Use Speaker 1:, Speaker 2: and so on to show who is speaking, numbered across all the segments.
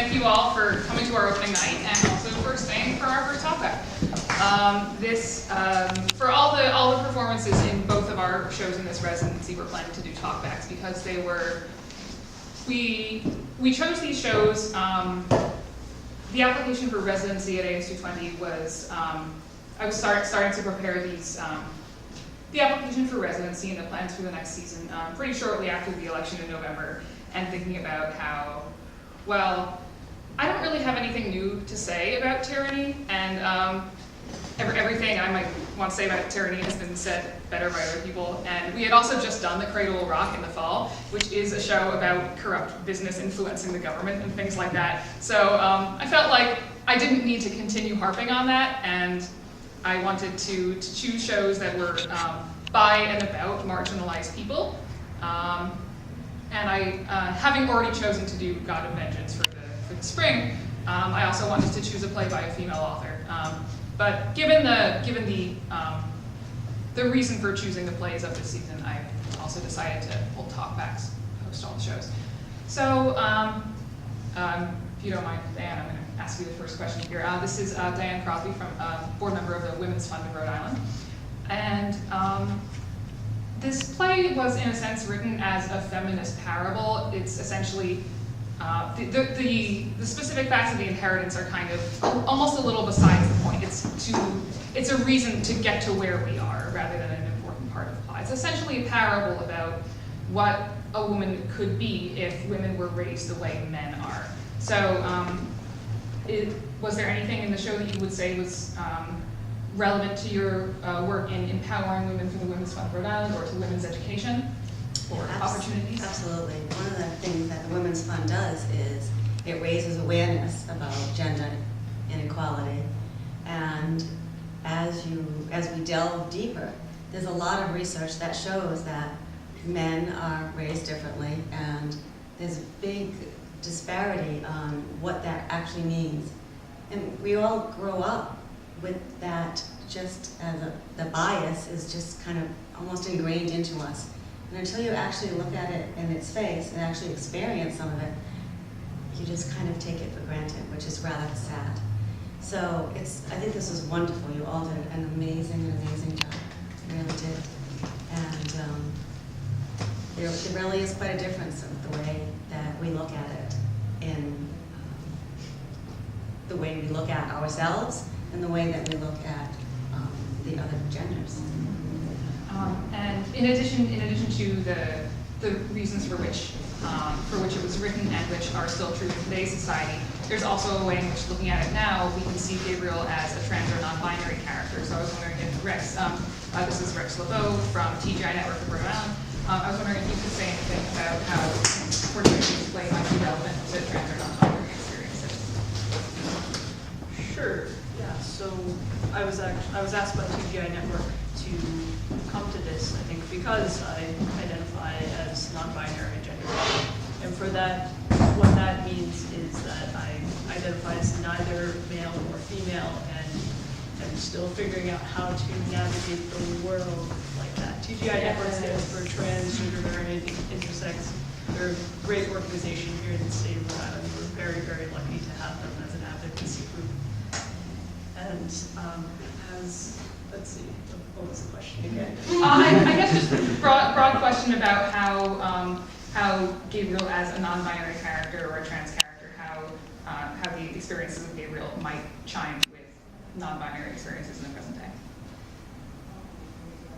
Speaker 1: thank you all for coming to our opening night and also for staying for our first Talkback. For all the performances in both of our shows in this residency, we're planning to do Talkbacks because they were, we chose these shows. The application for residency at AS220 was, I was starting to prepare these, the application for residency and the plans for the next season pretty shortly after the election in November, and thinking about how, well, I don't really have anything new to say about tyranny, and everything I might want to say about tyranny has been said better by other people. And we had also just done The Cradle Will Rock in the fall, which is a show about corrupt business influencing the government and things like that. So I felt like I didn't need to continue harping on that, and I wanted to choose shows that were by and about marginalized people. And having already chosen to do God of Vengeance for the spring, I also wanted to choose a play by a female author. But given the reason for choosing the plays of this season, I also decided to hold talkbacks, host all the shows. So, if you don't mind, Diane, I'm going to ask you the first question here. This is Diane Crosby, from board member of the Women's Fund of Rhode Island. And this play was, in a sense, written as a feminist parable. It's essentially, the specific facts of the inheritance are kind of almost a little besides the point. It's a reason to get to where we are, rather than an important part of the plot. It's essentially a parable about what a woman could be if women were raised the way men are. So, was there anything in the show that you would say was relevant to your work in empowering women through the Women's Fund of Rhode Island, or to women's education, or opportunities?
Speaker 2: Absolutely. One of the things that the Women's Fund does is it raises awareness about gender inequality. And as we delve deeper, there's a lot of research that shows that men are raised differently, and there's a big disparity on what that actually means. And we all grow up with that, just as the bias is just kind of almost ingrained into us. And until you actually look at it in its face and actually experience some of it, you just kind of take it for granted, which is rather sad. So I think this was wonderful. You all did an amazing job. You really did. And there really is quite a difference in the way that we look at it, in the way we look at ourselves and the way that we look at the other genders.
Speaker 1: And in addition to the reasons for which it was written and which are still true in today's society, there's also a way in which, looking at it now, we can see Gabriel as a trans or non-binary character. So I was wondering if Rex, this is Rex LeBeau from TGI Network of Rhode Island. I was wondering if you could say anything about how portraying this play might be relevant to trans or non-binary experiences.
Speaker 3: Sure. Yeah. So I was asked by TGI Network to come to this, I think, because I identify as non-binary gender. And for that, what that means is that I identify as neither male nor female, and I'm still figuring out how to navigate the world like that. TGI Network stands for Trans, Gender Variant, Intersex. They're a great organization here in the state of Rhode Island. We're very, very lucky to have them as an advocacy group. And let's see, what was the question again?
Speaker 1: I guess just a broad question about how Gabriel as a non-binary character or a trans character, how the experiences of Gabriel might chime with non-binary experiences in the present day.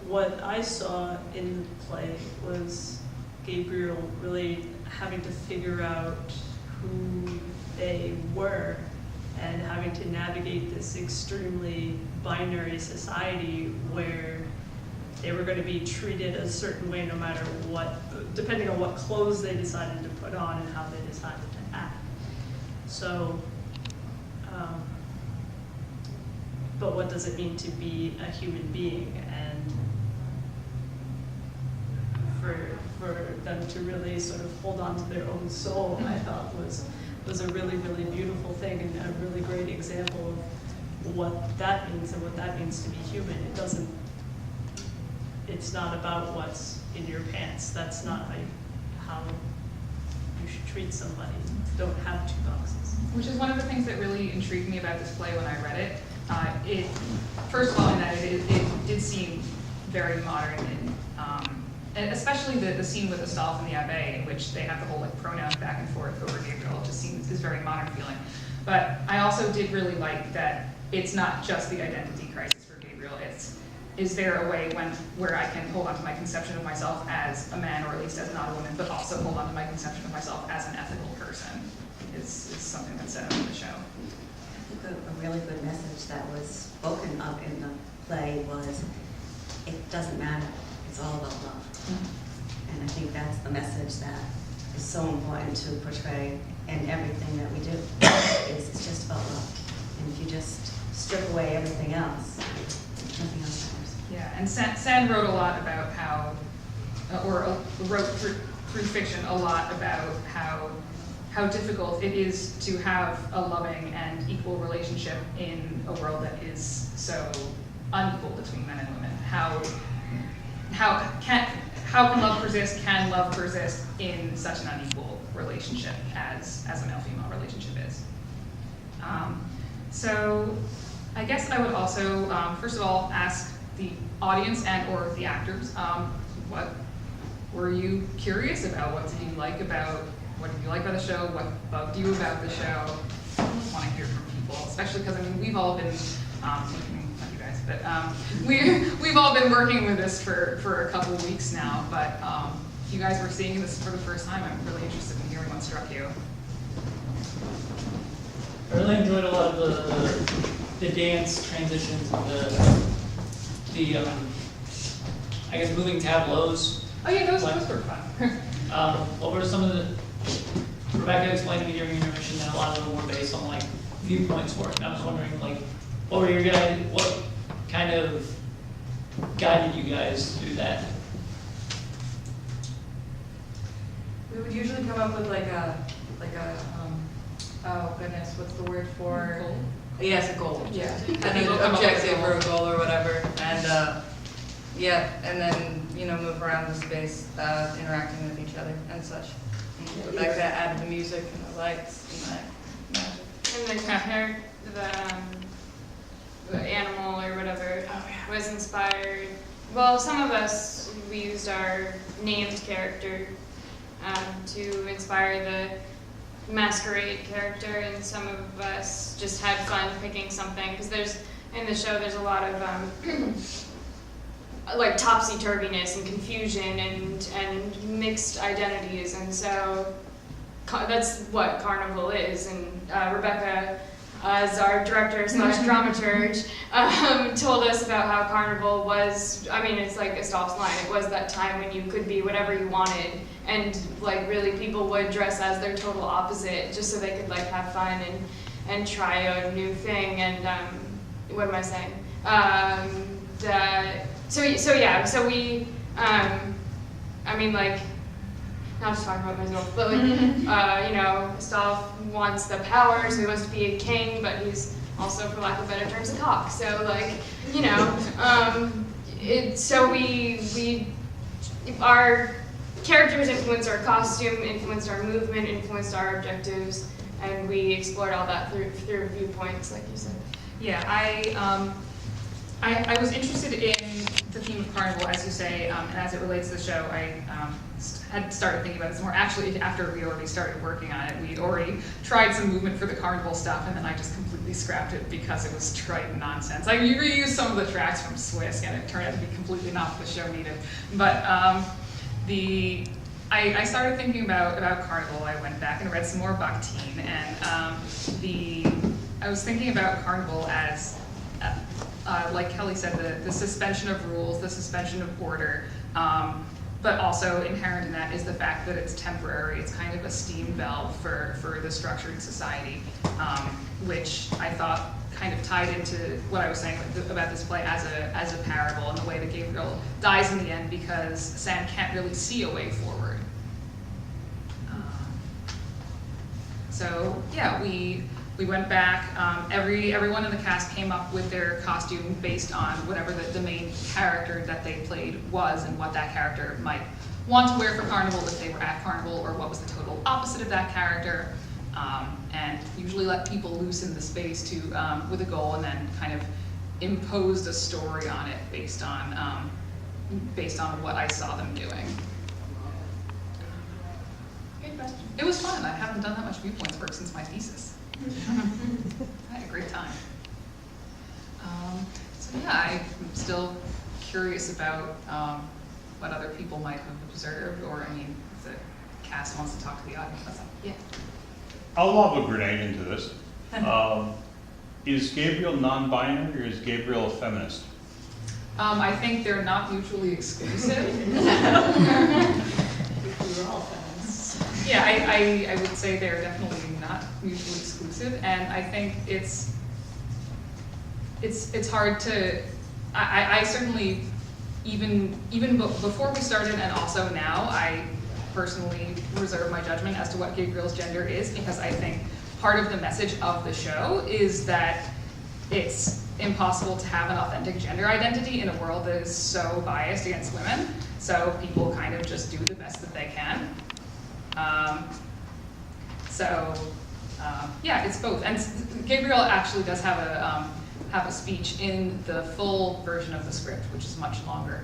Speaker 3: What I saw in the play was Gabriel really having to figure out who they were and having to navigate this extremely binary society where they were going to be treated a certain way no matter what, depending on what clothes they decided to put on and how they decided to act. So, but what does it mean to be a human being? And for them to really sort of hold on to their own soul, I thought was a really, really beautiful thing, and a really great example of what that means and what that means to be human. It's not about what's in your pants. That's not how you should treat somebody. Don't have two boxes.
Speaker 1: Which is one of the things that really intrigued me about this play when I read it. First of all, in that it did seem very modern, and especially the scene with Astolphe and the Abbé, in which they have the whole like pronoun back and forth over Gabriel, just is very modern feeling. But I also did really like that it's not just the identity crisis for Gabriel. Is there a way where I can hold on to my conception of myself as a man, or at least as not a woman, but also hold on to my conception of myself as an ethical person? Is something that's said in the show.
Speaker 2: I think a really good message that was spoken of in the play was, it doesn't matter, it's all about love.
Speaker 1: Mm-hmm.
Speaker 2: And I think that's the message that is so important to portray in everything that we do, is it's just about love. And if you just strip away everything else, nothing else matters.
Speaker 1: Yeah, and San wrote a lot about how, wrote through fiction a lot about how difficult it is to have a loving and equal relationship in a world that is so unequal between men and women. How can love persist? Can love persist in such an unequal relationship as a male-female relationship is? So I guess I would also, first of all, ask the audience and or the actors, what were you curious about? What did you like about the show? What bugged you about the show? I want to hear from people, especially because I mean we've all been not you guys, but we've all been working with this for a couple of weeks now. But if you guys were seeing this for the first time, I'm really interested in hearing what struck you.
Speaker 4: I really enjoyed a lot of the dance transitions and the I guess moving tableaus.
Speaker 1: Oh yeah, those were fun.
Speaker 4: What were some of the, Rebecca explained to me during intermission that a lot of them were based on like viewpoints for it. And I was wondering like, what kind of guided you guys through that?
Speaker 5: We would usually come up with like a oh goodness, what's the word for?
Speaker 1: Goal?
Speaker 5: Yes, a goal.
Speaker 1: Yeah.
Speaker 5: And an objective or a goal or whatever. And yeah, and then move around the space, interacting with each other and such. And Rebecca added the music and the lights and the magic.
Speaker 6: And the animal or whatever was inspired. Well, some of us, we used our named character to inspire the masquerade character, and some of us just had fun picking something, because in the show there's a lot of like topsy-turviness and confusion and mixed identities, and so that's what Carnival is. And Rebecca, as our director / dramaturge, told us about how Carnival was, I mean, it's like Astolphe's line, it was that time when you could be whatever you wanted, and like really people would dress as their total opposite just so they could like have fun and try a new thing. And what am I saying? So we, I mean, like, not just talking about myself, but like, Astolphe wants the power, so he wants to be a king, but he's also, for lack of better terms, a cock. So like, so our characters influenced our costume, influenced our movement, influenced our objectives, and we explored all that through viewpoints, like you said.
Speaker 1: Yeah, I was interested in the theme of Carnival, as you say, and as it relates to the show. I had started thinking about this more. Actually, after we already started working on it, we'd already tried some movement for the Carnival stuff, and then I just completely scrapped it because it was trite nonsense. I reused some of the tracks from Swiss, and it turned out to be completely not what the show needed. But I started thinking about Carnival. I went back and read some more Bakhtin, and I was thinking about Carnival as, like Kelly said, the suspension of rules, the suspension of order, but also inherent in that is the fact that it's temporary. It's kind of a steam valve for the structured society, which I thought kind of tied into what I was saying about this play as a parable, and the way that Gabriel dies in the end because Sam can't really see a way forward. So yeah, we went back. Everyone in the cast came up with their costume based on whatever the main character that they played was, and what that character might want to wear for Carnival if they were at Carnival, or what was the total opposite of that character, and usually let people loose in the space to, with a goal, and then kind of imposed a story on it based on what I saw them doing.
Speaker 3: Good question.
Speaker 1: It was fun. I haven't done that much viewpoints work since my thesis. I had a great time. So yeah, I'm still curious about what other people might have observed, or I mean, if the cast wants to talk to the audience about something. Yeah.
Speaker 7: I'll lob a grenade into this. Is Gabriel non-binary or is Gabriel a feminist?
Speaker 1: I think they're not mutually exclusive.
Speaker 3: We were all feminists.
Speaker 1: Yeah, I would say they're definitely not mutually exclusive, and I think it's hard to, I certainly, even before we started and also now, I personally reserve my judgment as to what Gabriel's gender is, because I think part of the message of the show is that it's impossible to have an authentic gender identity in a world that is so biased against women, so people kind of just do the best that they can. Yeah, it's both. And Gabriel actually does have a speech in the full version of the script, which is much longer.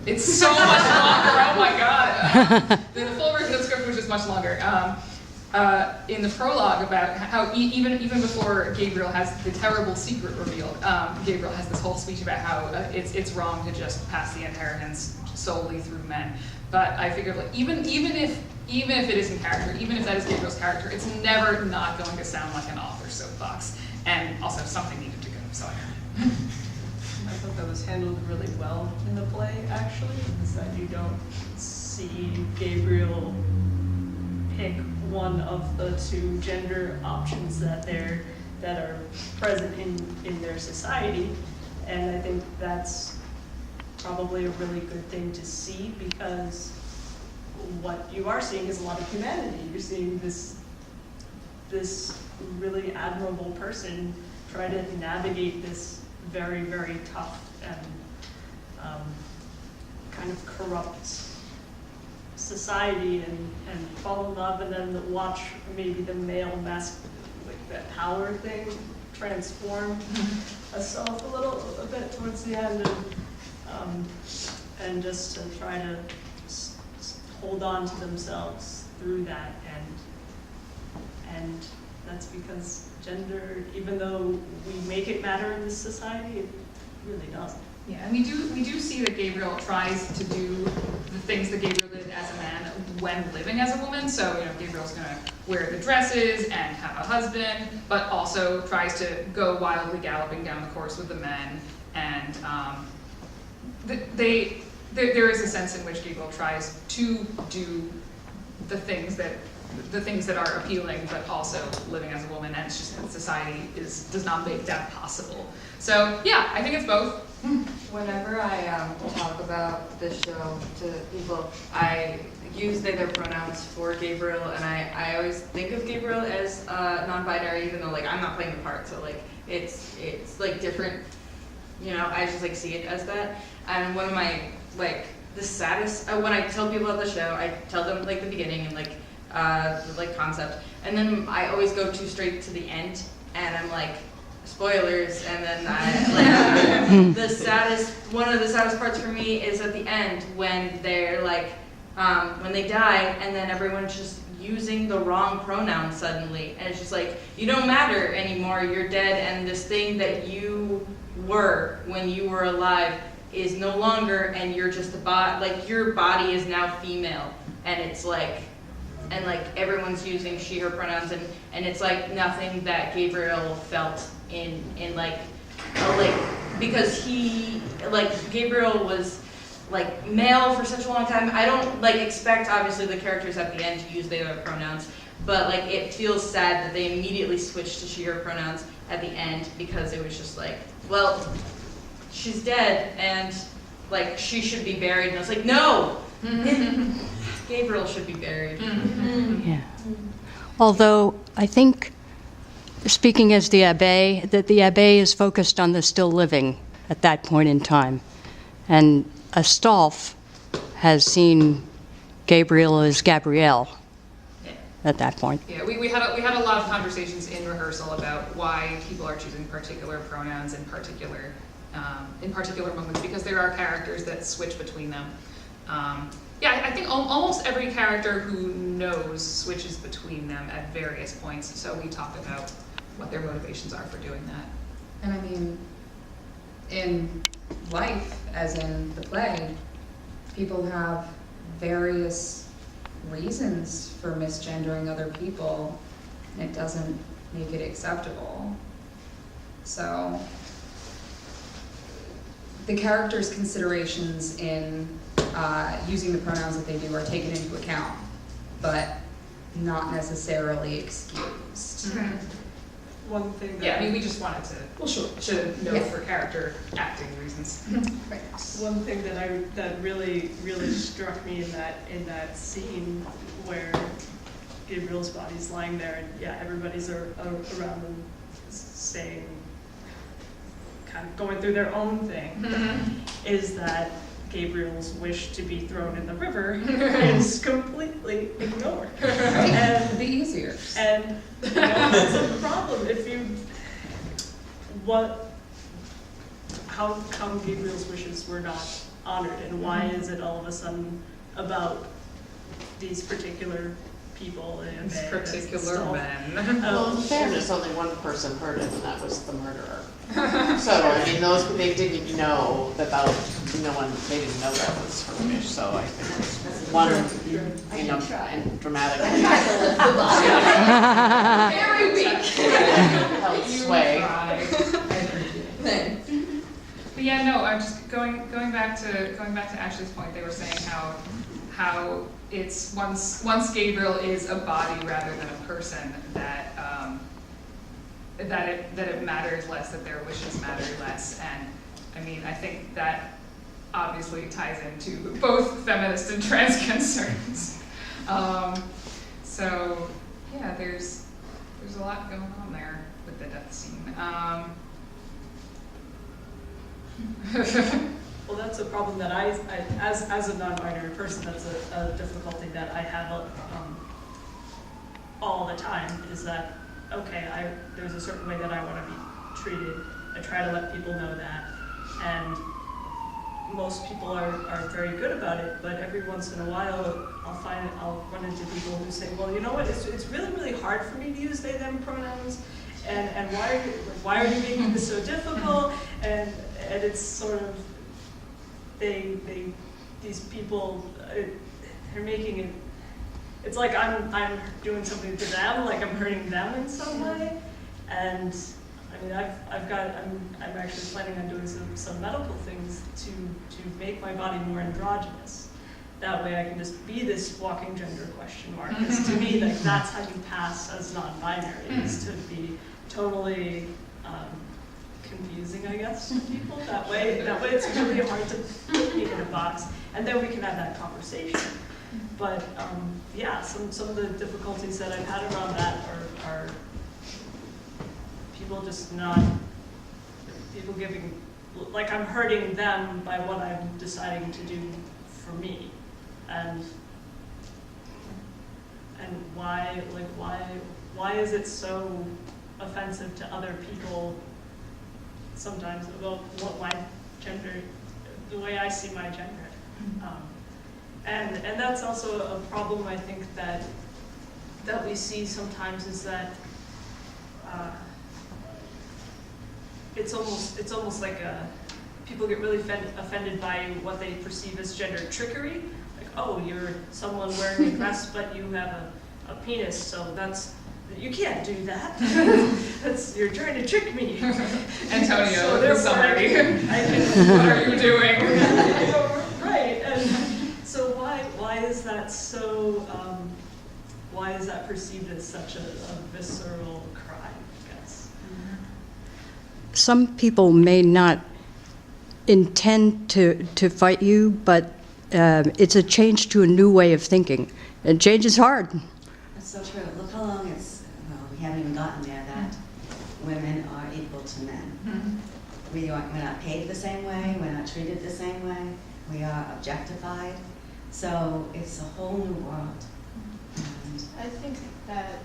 Speaker 1: It's so much longer, oh my god. The full version of the script, which is much longer. In the prologue about how even before Gabriel has the terrible secret revealed, Gabriel has this whole speech about how it's wrong to just pass the inheritance solely through men. But I figured, like, even if it isn't character, even if that is Gabriel's character, it's never not going to sound like an author's soapbox. And also something needed to go, so I
Speaker 3: thought that was handled really well in the play, actually, is that you don't see Gabriel pick one of the two gender options that are present in their society. And I think that's probably a really good thing to see, because what you are seeing is a lot of humanity. You're seeing this really admirable person try to navigate this very, very tough and kind of corrupt society and fall in love, and then watch maybe the male like that power thing transform herself a bit towards the end, and just to try to hold on to themselves through that, and that's because gender, even though we make it matter in this society, it really doesn't.
Speaker 1: Yeah, and we do see that Gabriel tries to do the things that Gabriel did as a man when living as a woman. So, you know, Gabriel's gonna wear the dresses and have a husband, but also tries to go wildly galloping down the course with the men. And there is a sense in which Gabriel tries to do the things that are appealing, but also living as a woman, and it's just that society does not make that possible. So yeah, I think it's both.
Speaker 5: Whenever I talk about this show to people, I use they, their pronouns for Gabriel, and I always think of Gabriel as non-binary, even though, like, I'm not playing the part, so, like, it's like different, you know, I just, like, see it as that. And one of my, like, the saddest, when I tell people about the show, I tell them, like, the beginning and, like, the concept, and then I always go too straight to the end, and I'm like, spoilers, and then one of the saddest parts for me is at the end when they're like, when they die, and then everyone's just using the wrong pronoun suddenly, and it's just like, you don't matter anymore, you're dead, and this thing that you were when you were alive is no longer, and you're just like, your body is now female, and it's like, and like everyone's using she, her pronouns, and it's like nothing that Gabriel felt in like, because he, like, Gabriel was like male for such a long time. I don't like expect obviously the characters at the end to use they, their pronouns, but like it feels sad that they immediately switched to she, her pronouns at the end, because it was just like, well, she's dead and like she should be buried, and I was like, no, Gabriel should be buried.
Speaker 8: Yeah. Although I think, speaking as the abbé, that the abbé is focused on the still living at that point in time. And Astolphe has seen Gabriel as Gabrielle at that point.
Speaker 1: Yeah, we had a lot of conversations in rehearsal about why people are choosing particular pronouns in particular moments, because there are characters that switch between them. Yeah, I think almost every character who knows switches between them at various points, so we talk about what their motivations are for doing that.
Speaker 9: And I mean, in life, as in the play, people have various reasons for misgendering other people, and it doesn't make it acceptable. So, the characters' considerations in using the pronouns that they do are taken into account, but not necessarily excused.
Speaker 3: One thing that.
Speaker 1: Yeah, I mean, we just wanted to note
Speaker 9: Yeah.
Speaker 1: for character acting reasons.
Speaker 9: Right.
Speaker 3: One thing that really struck me in that scene where Gabriel's body's lying there and yeah, everybody's around him saying, kind of going through their own thing, is that Gabriel's wish to be thrown in the river is completely ignored. And
Speaker 9: The easier.
Speaker 3: And that's a problem if you, how come Gabriel's wishes were not honored, and why is it all of a sudden about these particular people and
Speaker 1: These particular men.
Speaker 10: Well, in fairness, only one person heard it, and that was the murderer. So, I mean, they didn't know that they didn't know that was her wish, so I think one, and dramatically
Speaker 9: Very weak.
Speaker 10: held sway.
Speaker 1: But yeah, no, I'm just going back to Ashley's point. They were saying how it's once Gabriel is a body rather than a person, that it matters less, that their wishes matter less. And I mean, I think that obviously ties into both feminist and trans concerns. So yeah, there's a lot going on there with the death scene.
Speaker 3: Well, that's a problem that I as a non-binary person, that's a difficulty that I have all the time, is that, okay, there's a certain way that I want to be treated. I try to let people know that, and most people are very good about it, but every once in a while I'll run into people who say, well, you know what, it's really hard for me to use they, them pronouns, and why are you making this so difficult? And it's sort of, these people, they're making it, it's like I'm doing something to them, like I'm hurting them in some way. And I mean, I'm actually planning on doing some medical things to make my body more androgynous. That way I can just be this walking gender question mark. Because to me, like, that's how you pass as non-binary, is to be totally confusing, I guess, to people. That way it's really hard to put me in a box, and then we can have that conversation. But yeah, some of the difficulties that I've had around that are people just people giving, like I'm hurting them by what I'm deciding to do for me, and why is it so offensive to other people sometimes about what my gender, the way I see my gender. And that's also a problem, I think, that we see sometimes, is that it's almost like people get really offended by what they perceive as gender trickery. Like, oh, you're someone wearing a dress, but you have a penis, so you can't do that. You're trying to trick me.
Speaker 1: Antonio,
Speaker 3: so
Speaker 1: the summary. What are you doing?
Speaker 3: Right. And so why is that so? Why is that perceived as such a visceral crime, I guess?
Speaker 8: Some people may not intend to fight you, but it's a change to a new way of thinking. And change is hard.
Speaker 2: That's so true. Look how long we haven't even gotten there, that women are equal to men. We're not paid the same way, we're not treated the same way, we are objectified. So it's a whole new world. And
Speaker 11: I think that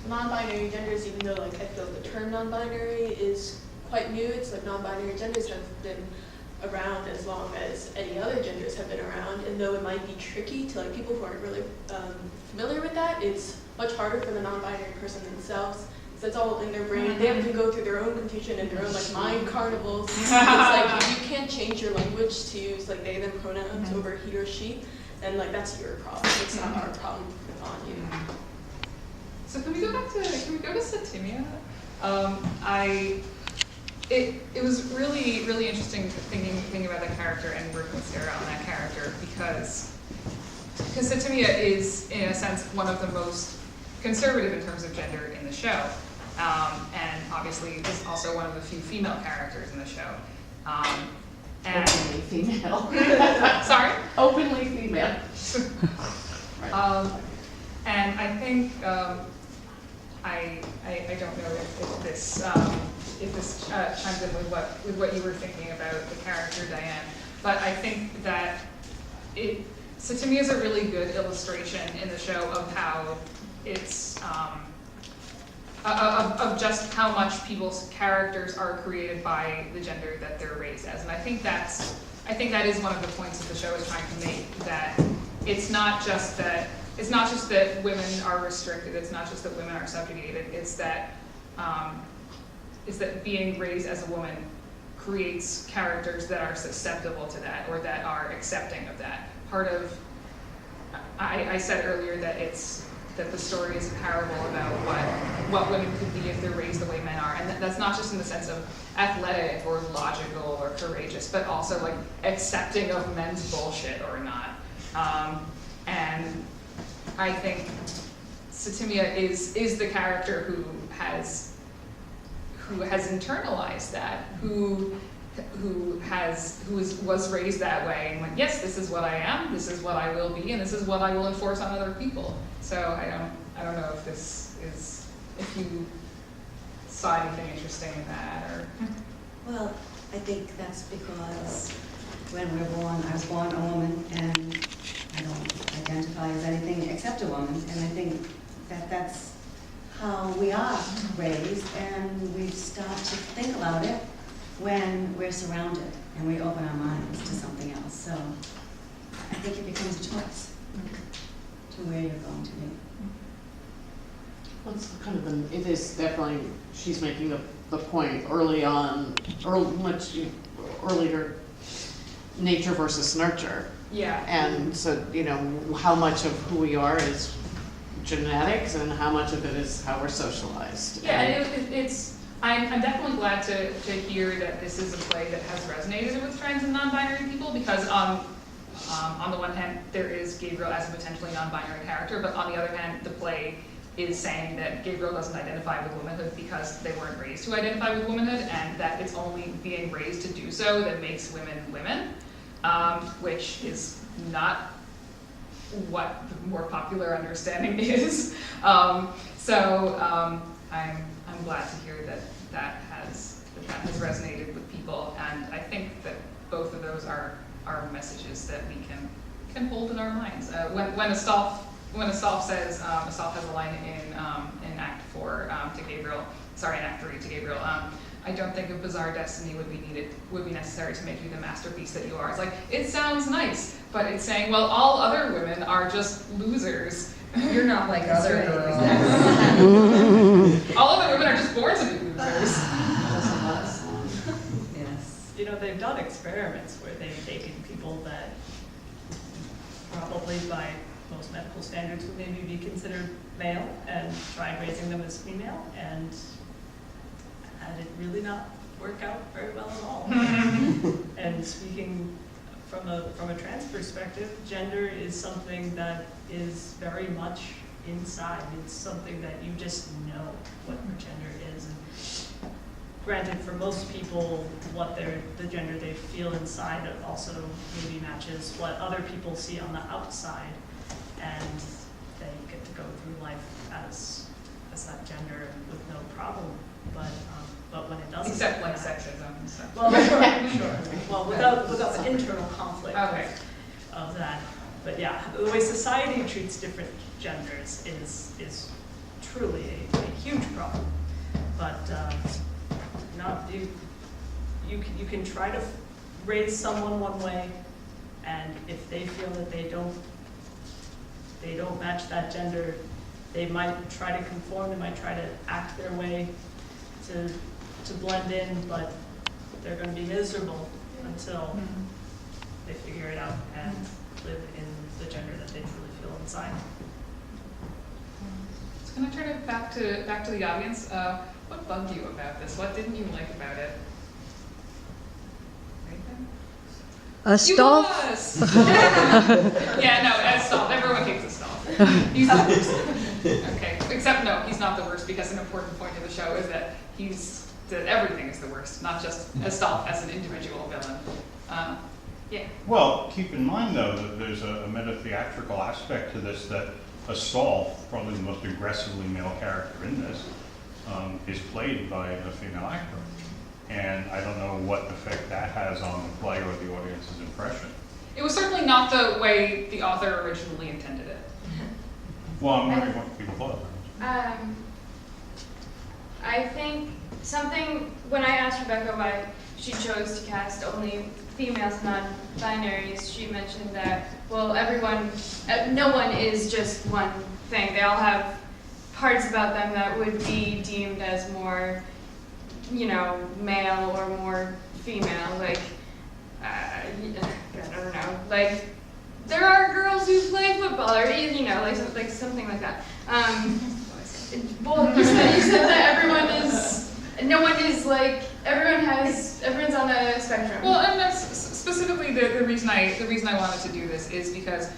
Speaker 11: non-binary genders, even though like I feel the term non-binary is quite new, it's like non-binary genders have been around as long as any other genders have been around, and though it might be tricky to like people who aren't really familiar with that, it's much harder for the non-binary person themselves. That's all in their brain. They have to go through their own confusion and their own like mind carnivals. It's like if you can't change your language to use like they them pronouns over he or she, then like that's your problem. It's not our problem on you.
Speaker 1: So can we go to Satimia? It was really, really interesting thinking about that character and working with Sarah on that character because Satimia is, in a sense, one of the most conservative in terms of gender in the show. And obviously is also one of the few female characters in the show.
Speaker 10: Openly female.
Speaker 1: Sorry?
Speaker 10: Openly female.
Speaker 1: And I think I don't know if this chimes in with what you were thinking about the character Diane, but I think that Satimia is a really good illustration in the show of how it's of just how much people's characters are created by the gender that they're raised as, and I think that is one of the points that the show is trying to make, that it's not just that women are restricted, it's not just that women are subjugated, it's that being raised as a woman creates characters that are susceptible to that or that are accepting of that. Part of, I said earlier that the story is a parable about what women could be if they're raised the way men are, and that's not just in the sense of athletic or logical or courageous, but also like accepting of men's bullshit or not. And I think Satimia is the character who has internalized that, who was raised that way and went, yes, this is what I am, this is what I will be, and this is what I will enforce on other people. So I don't know if you saw anything interesting in that, or.
Speaker 2: well, I think that's because when we're born, I was born a woman, and I don't identify as anything except a woman, and I think that that's how we are raised, and we start to think about it when we're surrounded and we open our minds to something else. So I think it becomes a choice to where you're going to be.
Speaker 10: Well, it's kind of it is definitely, she's making the point early on, much earlier, nature versus nurture.
Speaker 1: Yeah.
Speaker 10: And so, how much of who we are is genetics and how much of it is how we're socialized.
Speaker 1: Yeah, and I'm definitely glad to hear that this is a play that has resonated with trans and non-binary people, because on the one hand, there is Gabriel as a potentially non-binary character, but on the other hand, the play is saying that Gabriel doesn't identify with womanhood because they weren't raised to identify with womanhood, and that it's only being raised to do so that makes women women, which is not what the more popular understanding is. I'm glad to hear that has resonated with people, and I think that both of those are messages that we can hold in our minds. When Astolph says, Astolph has a line in Act 4 to Gabriel, in Act 3 to Gabriel, I don't think a bizarre destiny would be necessary to make you the masterpiece that you are. It's like, it sounds nice, but it's saying, well, all other women are just losers.
Speaker 9: You're not like other girls.
Speaker 1: All other women are just born to be losers.
Speaker 2: Yes.
Speaker 3: They've done experiments where they've taken people that probably by most medical standards would maybe be considered male and tried raising them as female, and had it really not work out very well at all. And speaking from a trans perspective, gender is something that is very much inside. It's something that you just know what your gender is. And granted, for most people, the gender they feel inside also maybe matches what other people see on the outside, and they get to go through life as that gender with no problem. But when it doesn't,
Speaker 1: Except like sexism and stuff.
Speaker 3: well, sure. Well, without the internal conflict
Speaker 1: Okay.
Speaker 3: of that. But yeah, the way society treats different genders is truly a huge problem. But you can try to raise someone one way, and if they feel that they don't match that gender, they might try to conform, they might try to act their way to blend in, but they're going to be miserable until they figure it out and live in the gender that they truly feel inside.
Speaker 1: So can I turn it back to the audience? What bugged you about this? What didn't you like about it? Anything?
Speaker 8: Stall?
Speaker 1: Yeah, no, as Stall. Everyone hates a Stall. He's the worst. Okay, except no, he's not the worst, because an important point of the show is that that everything is the worst, not just as Stall as an individual villain. Yeah.
Speaker 7: Well, keep in mind though that there's a meta-theatrical aspect to this, that Astolf, probably the most aggressively male character in this, is played by a female actor. And I don't know what effect that has on the play or the audience's impression.
Speaker 1: It was certainly not the way the author originally intended it.
Speaker 7: Well, I'm wondering what people thought.
Speaker 6: I think when I asked Rebecca why she chose to cast only females, non-binaries, she mentioned that, well, no one is just one thing. They all have parts about them that would be deemed as more, male or more female. Like, I don't know, like, there are girls who play football, or like something like that. Well, you said that everyone's on a spectrum.
Speaker 1: Well, and that's specifically the reason I wanted to do this is because,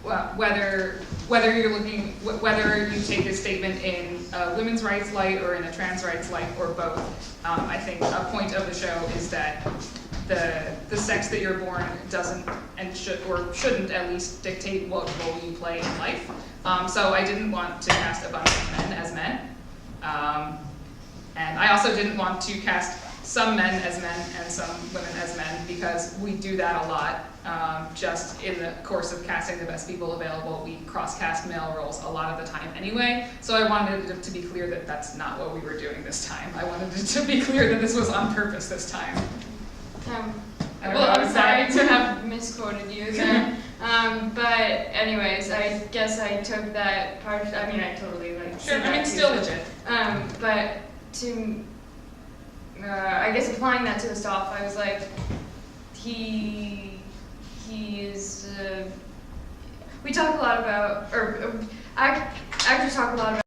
Speaker 1: well, whether you take this statement in a women's rights light or in a trans rights light or both, I think a point of the show is that the sex that you're born doesn't and shouldn't at least dictate what role you play in life. So I didn't want to cast a bunch of men as men, and I also didn't want to cast some men as men and some women as men, because we do that a lot. Just in the course of casting the best people available, we cross-cast male roles a lot of the time anyway. So I wanted it to be clear that that's not what we were doing this time. I wanted it to be clear that this was on purpose this time.
Speaker 6: I'm sorry to have misquoted you then. But anyways, I guess I took that part. I mean, I totally
Speaker 1: Sure, I mean, still legit.
Speaker 6: But I guess applying that to Astolf, I was like, he is. We talk a lot about, or actors talk a lot about.